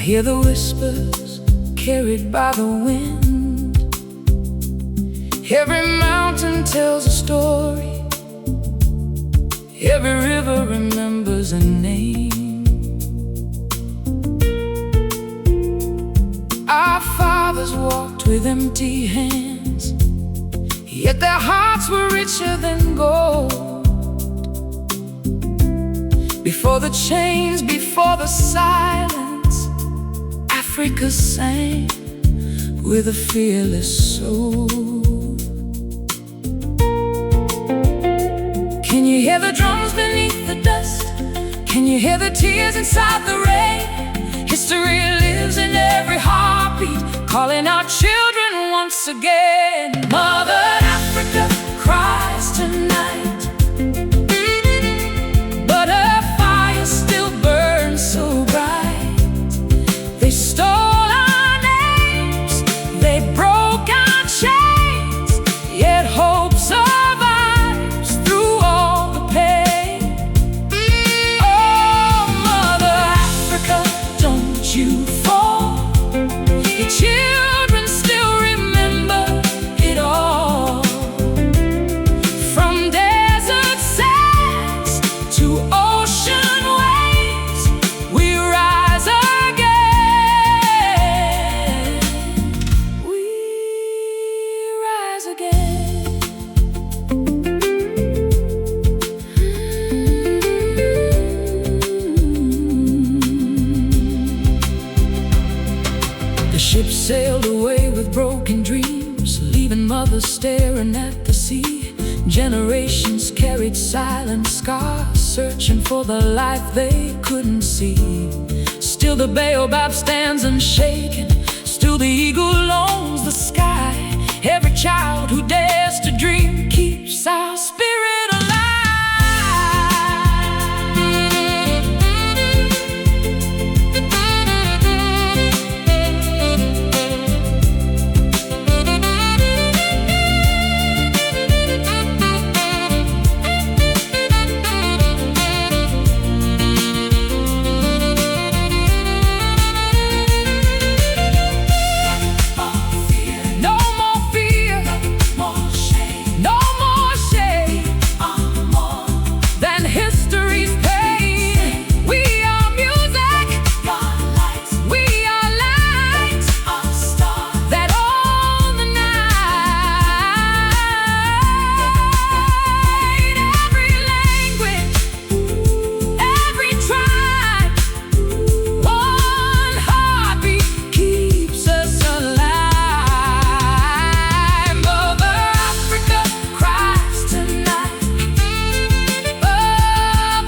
hear the whispers carried by the wind. Every mountain tells a story, every river remembers a name. Our fathers walked with empty hands, yet their hearts were richer than gold. Before the chains, before the silence, Africa sang with a fearless soul. Can you hear the drums beneath the dust? Can you hear the tears inside the rain? History lives in every heartbeat, calling our children once again. Mother Africa cries tonight, but her fire still burns so bright. They stole our names, they broke our chains, yet hope survives through all the pain. Oh, Mother Africa, don't you fall. Your children still remember it all. From desert sands to ocean waves, we rise again. We rise again. The ship sailed away with broken dreams, leaving mothers staring at the sea. Generations carried silent scars, searching for the life they couldn't see. Still the baobab stands unshaken, still the eagle owns the sky. Every child who dares to dream keeps our spirit alive. No more fear, no more shame than history's pain. We are music, we are light that own the night. Every language, every tribe, one heartbeat keeps us alive. Mother Africa cries tonight,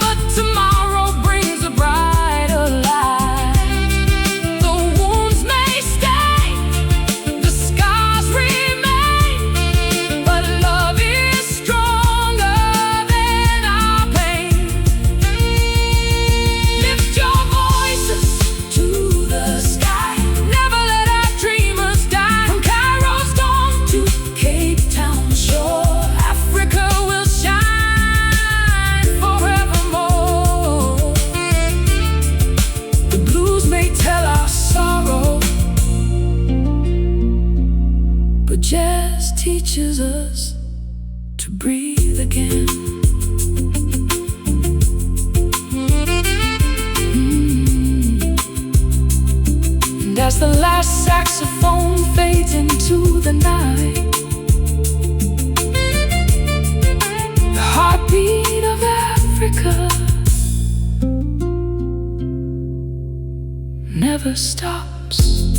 but tomorrow brings a brighter light. The wounds may stay, the scars remain, but love is stronger than our pain. Lift your voices to the sky, never let our dreamers die. From Cairo's dawn to Cape Town's shore, Africa will shine forevermore. The blues may tell our sorrow, but jazz teaches us to breathe again. And as the last saxophone fades into the night, the heartbeat of Africa never stops.